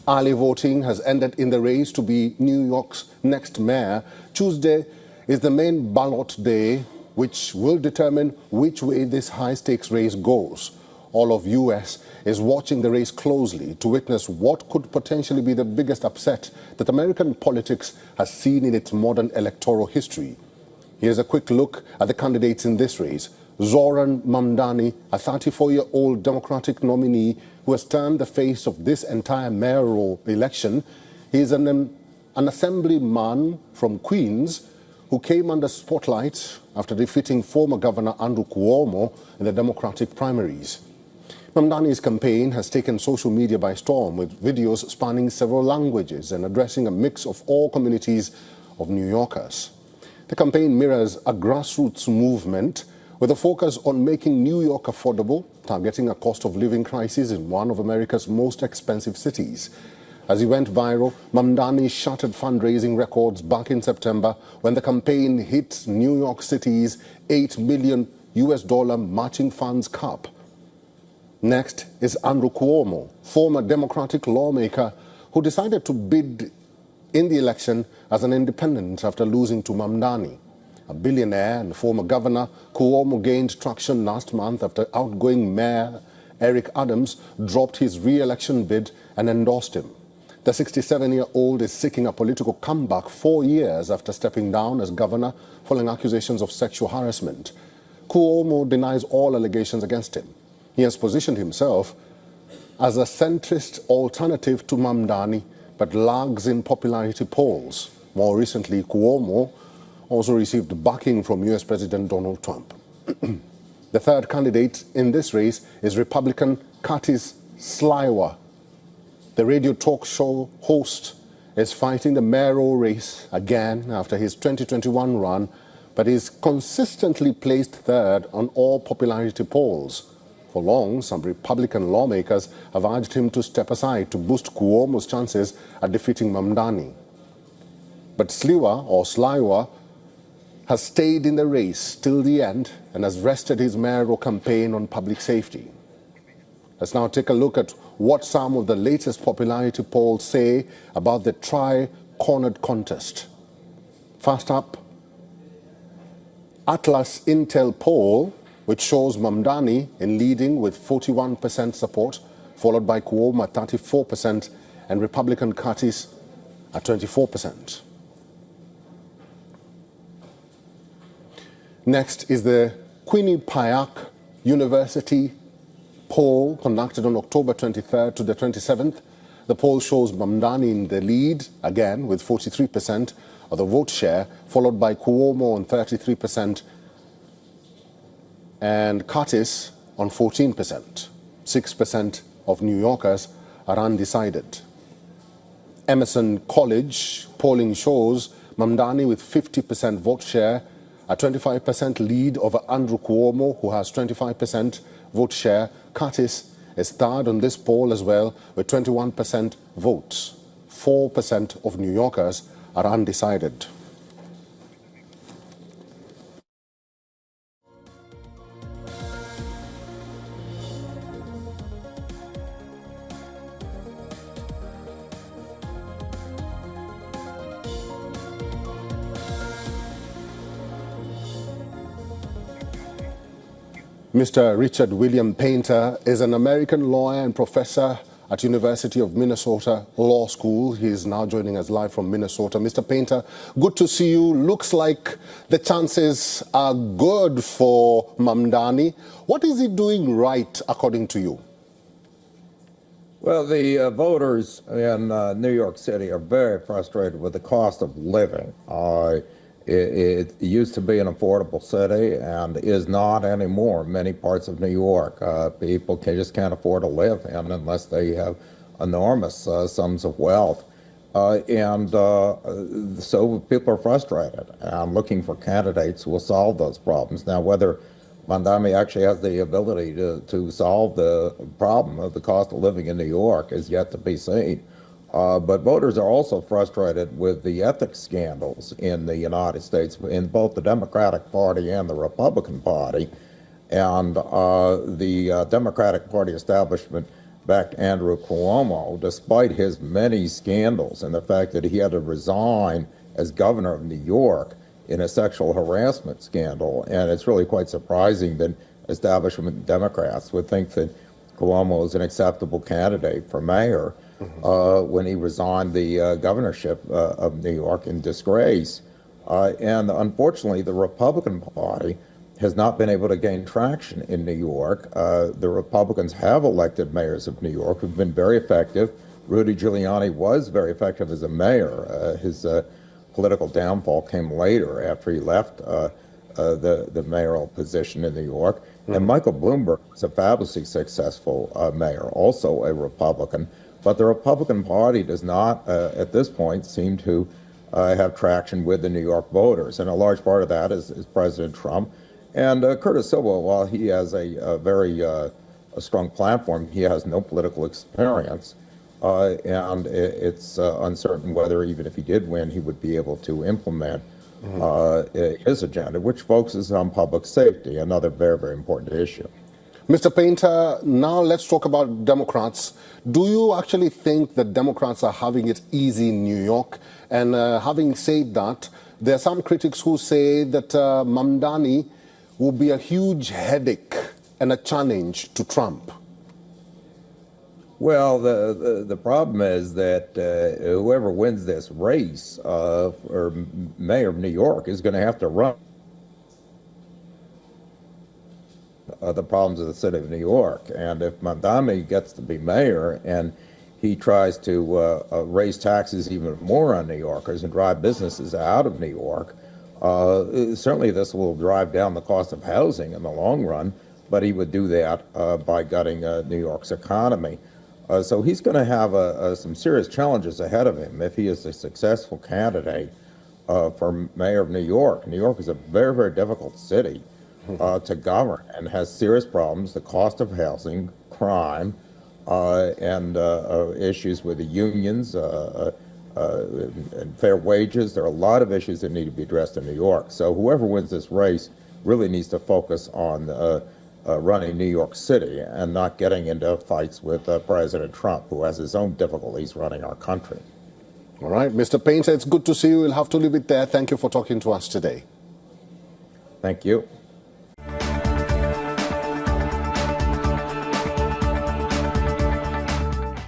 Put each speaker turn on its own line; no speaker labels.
Early voting has ended in the race to be New York's next mayor. Tuesday is the main ballot day, which will determine which way this high-stakes race goes. All of U.S. is watching the race closely to witness what could potentially be the biggest upset that American politics has seen in its modern electoral history. Here's a quick look at the candidates in this race. Zohran Mamdani, a 34-year-old Democratic nominee who has turned the face of this entire mayoral election. He is an assemblyman from Queens who came under spotlight after defeating former Governor Andrew Cuomo in the Democratic primaries. Mamdani's campaign has taken social media by storm, with videos spanning several languages and addressing a mix of all communities of New Yorkers. The campaign mirrors a grassroots movement with a focus on making New York affordable, targeting a cost of living crisis in one of America's most expensive cities. As he went viral, Mamdani shattered fundraising records back in September when the campaign hit New York City's $8 million matching funds cap. Next is Andrew Cuomo, former Democratic lawmaker who decided to bid in the election as an independent after losing to Mamdani. A billionaire and former governor, Cuomo gained traction last month after outgoing Mayor Eric Adams dropped his re-election bid and endorsed him. The 67-year-old is seeking a political comeback 4 years after stepping down as governor following accusations of sexual harassment. Cuomo denies all allegations against him. He has positioned himself as a centrist alternative to Mamdani, but lags in popularity polls. More recently, Cuomo also received backing from U.S. President Donald Trump. The third candidate in this race is Republican Curtis Sliwa. The radio talk show host is fighting the mayoral race again after his 2021 run, but is consistently placed third on all popularity polls. For long, some Republican lawmakers have urged him to step aside to boost Cuomo's chances at defeating Mamdani. But Sliwa has stayed in the race till the end and has rested his mayoral campaign on public safety. Let's now take a look at what some of the latest popularity polls say about the tri-cornered contest. First up, Atlas Intel poll, which shows Mamdani in leading with 41% support, followed by Cuomo at 34% and Republican Curtis at 24%. Next is the Quinnipiac University poll conducted on October 23rd to the 27th. The poll shows Mamdani in the lead, again with 43% of the vote share, followed by Cuomo on 33% and Curtis on 14%. 6% of New Yorkers are undecided. Emerson College polling shows Mamdani with 50% vote share, a 25% lead over Andrew Cuomo, who has 25% vote share. Curtis is third on this poll as well, with 21% votes. 4% of New Yorkers are undecided. Mr. Richard William Painter is an American lawyer and professor at University of Minnesota Law School. He is now joining us live from Minnesota. Mr. Painter, good to see you. Looks like the chances are good for Mamdani. What is he doing right, according to you?
Well, the voters in New York City are very frustrated with the cost of living. It used to be an affordable city and is not anymore in many parts of New York. People just can't afford to live in unless they have enormous sums of wealth. So people are frustrated and looking for candidates who will solve those problems. Now, whether Mamdani actually has the ability to solve the problem of the cost of living in New York is yet to be seen. But voters are also frustrated with the ethics scandals in the United States, in both the Democratic Party and the Republican Party. And the Democratic Party establishment backed Andrew Cuomo, despite his many scandals and the fact that he had to resign as governor of New York in a sexual harassment scandal. And it's really quite surprising that establishment Democrats would think that Cuomo is an acceptable candidate for mayor when he resigned the governorship of New York in disgrace. And unfortunately, the Republican Party has not been able to gain traction in New York. The Republicans have elected mayors of New York who've been very effective. Rudy Giuliani was very effective as a mayor. His political downfall came later after he left the mayoral position in New York. And Michael Bloomberg was a fabulously successful mayor, also a Republican. But the Republican Party does not, at this point, seem to have traction with the New York voters. And a large part of that is President Trump. And Curtis Silva, while he has a very a strong platform, he has no political experience. And it's uncertain whether, even if he did win, he would be able to implement his agenda, which focuses on public safety, another very, very important issue.
Mr. Painter, now let's talk about Democrats. Do you actually think that Democrats are having it easy in New York? And having said that, there are some critics who say that Mamdani will be a huge headache and a challenge to Trump.
Well, the problem is that whoever wins this race for mayor of New York is going to have to run the problems of the city of New York. And if Mamdani gets to be mayor and he tries to raise taxes even more on New Yorkers and drive businesses out of New York, certainly this will drive down the cost of housing in the long run, but he would do that by gutting New York's economy. So he's going to have some serious challenges ahead of him if he is a successful candidate for mayor of New York. New York is a very, very difficult city to govern and has serious problems, the cost of housing, crime, and issues with the unions, and fair wages. There are a lot of issues that need to be addressed in New York. So whoever wins this race really needs to focus on running New York City and not getting into fights with President Trump, who has his own difficulties running our country.
All right, Mr. Painter, it's good to see you. We'll have to leave it there. Thank you for talking to us today.
Thank you.